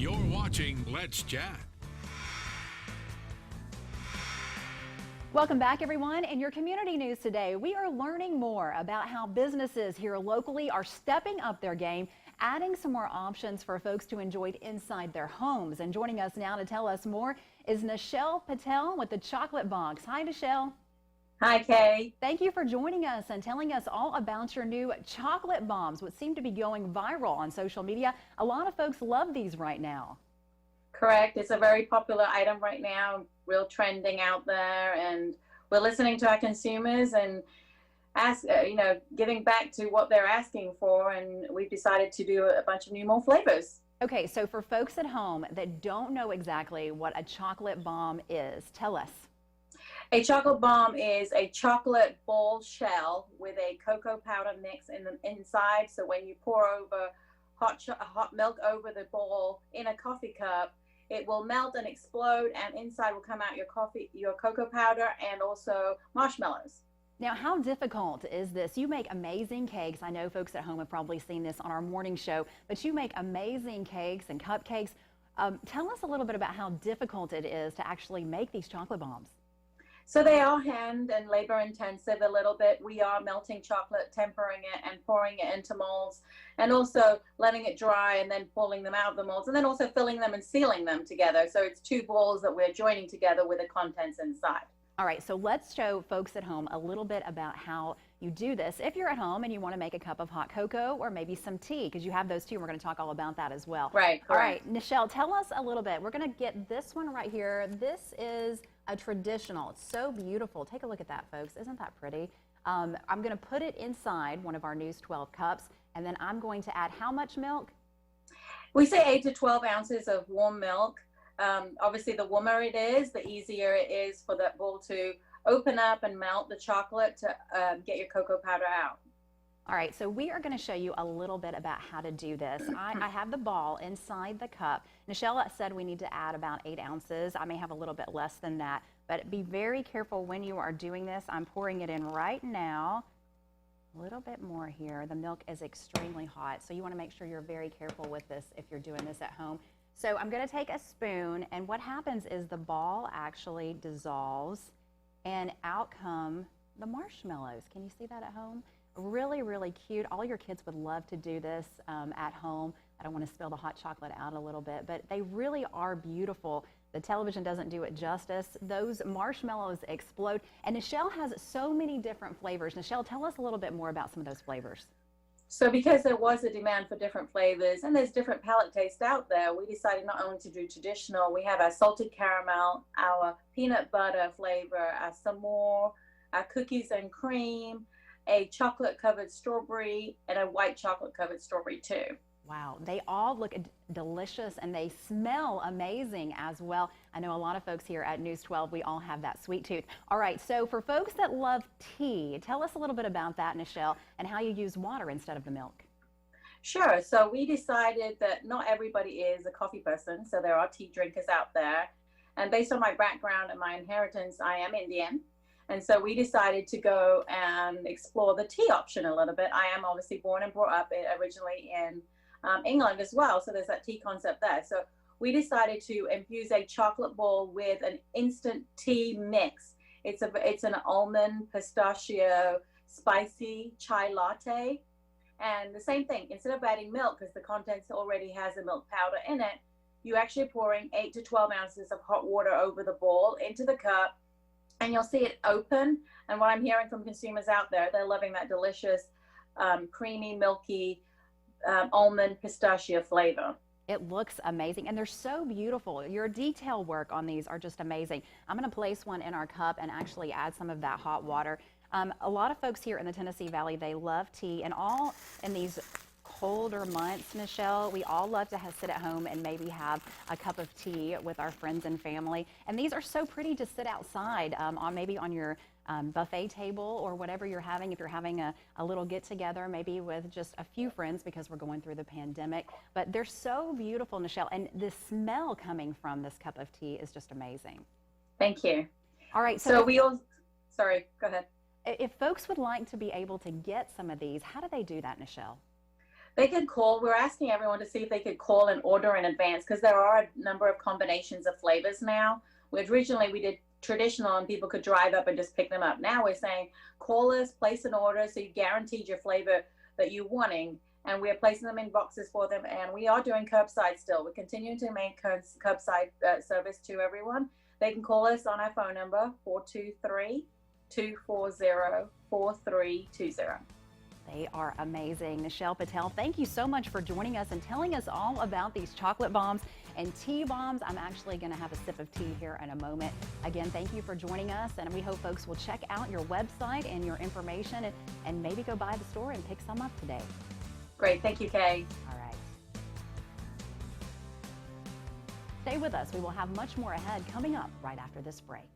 You're watching Let's Chat. Welcome back, everyone. In your community news today, we are learning more about how businesses here locally are stepping up their game, adding some more options for folks to enjoy inside their homes. And joining us now to tell us more is Nichelle Patel with the Chocolate Box. Hi, Nichelle. Hi, Kay. Thank you for joining us and telling us all about your new chocolate bombs, which seem to be going viral on social media. A lot of folks love these right now. Correct. It's a very popular item right now, real trending out there, and we're listening to our consumers and giving back to what they're asking for, and we've decided to do a bunch of more flavors. Okay, so for folks at home that don't know exactly what a chocolate bomb is, tell us. A chocolate bomb is a chocolate ball shell with a cocoa powder mix in the inside. So when you pour over hot milk over the ball in a coffee cup, it will melt and explode, and inside will come out your cocoa powder and also marshmallows. Now, how difficult is this? You make amazing cakes. I know folks at home have probably seen this on our morning show, but you make amazing cakes and cupcakes. Tell us a little bit about how difficult it is to actually make these chocolate bombs. So they are hand and labor intensive a little bit. We are melting chocolate, tempering it, and pouring it into molds, and also letting it dry and then pulling them out of the molds, and then also filling them and sealing them together. So it's two balls that we're joining together with the contents inside. All right, so let's show folks at home a little bit about how you do this. If you're at home and you want to make a cup of hot cocoa or maybe some tea, because you have those too, and we're going to talk all about that as well. Right, correct. All right, Nichelle, tell us a little bit. We're going to get this one right here. This is a traditional. It's so beautiful. Take a look at that, folks. Isn't that pretty? I'm going to put it inside one of our News 12 cups, and then I'm going to add how much milk? We say 8 to 12 ounces of warm milk. Obviously, the warmer it is, the easier it is for that bowl to open up and melt the chocolate to get your cocoa powder out. All right, so we are going to show you a little bit about how to do this. I have the ball inside the cup. Nichelle said we need to add about 8 ounces. I may have a little bit less than that, but be very careful when you are doing this. I'm pouring it in right now. A little bit more here. The milk is extremely hot, so you want to make sure you're very careful with this if you're doing this at home. So I'm going to take a spoon, and what happens is the ball actually dissolves, and out come the marshmallows. Can you see that at home? Really, really cute. All your kids would love to do this at home. I don't want to spill the hot chocolate out a little bit, but they really are beautiful. The television doesn't do it justice. Those marshmallows explode. And Nichelle has so many different flavors. Nichelle, tell us a little bit more about some of those flavors. So because there was a demand for different flavors and there's different palate tastes out there, we decided not only to do traditional, we have our salted caramel, our peanut butter flavor, our s'more, our cookies and cream, a chocolate covered strawberry, and a white chocolate covered strawberry too. Wow, they all look delicious and they smell amazing as well. I know a lot of folks here at News 12, we all have that sweet tooth. All right, so for folks that love tea, tell us a little bit about that, Nichelle, and how you use water instead of the milk. Sure, so we decided that not everybody is a coffee person, so there are tea drinkers out there. And based on my background and my inheritance, I am Indian. And so we decided to go and explore the tea option a little bit. I am obviously born and brought up originally in England as well, so there's that tea concept there. So we decided to infuse a chocolate ball with an instant tea mix. It's an almond, pistachio, spicy chai latte. And the same thing, instead of adding milk, because the contents already has a milk powder in it, you actually pouring 8 to 12 ounces of hot water over the ball into the cup, and you'll see it open. And what I'm hearing from consumers out there, they're loving that delicious, creamy, milky, almond pistachio flavor. It looks amazing, and they're so beautiful. Your detail work on these are just amazing. I'm going to place one in our cup and actually add some of that hot water. A lot of folks here in the Tennessee Valley, they love tea, and all in these colder months, Nichelle, we all love to sit at home and maybe have a cup of tea with our friends and family. And these are so pretty to sit outside maybe on your buffet table or whatever you're having. If you're having a little get together, maybe with just a few friends because we're going through the pandemic. But they're so beautiful, Nichelle. And the smell coming from this cup of tea is just amazing. Thank you. All right. So sorry, go ahead. If folks would like to be able to get some of these, how do they do that, Nichelle? They could call. We're asking everyone to see if they could call and order in advance because there are a number of combinations of flavors now. Which originally we did traditional and people could drive up and just pick them up. Now we're saying call us, place an order so you guaranteed your flavor that you're wanting, and we're placing them in boxes for them. And we are doing curbside still. We're continuing to make curbside service to everyone. They can call us on our phone number 423-240-4320. They are amazing. Nichelle Patel, thank you so much for joining us and telling us all about these chocolate bombs and tea bombs. I'm actually going to have a sip of tea here in a moment. Again, thank you for joining us, and we hope folks will check out your website and your information and maybe go by the store and pick some up today. Great. Thank you, Kay. All right. Stay with us. We will have much more ahead coming up right after this break.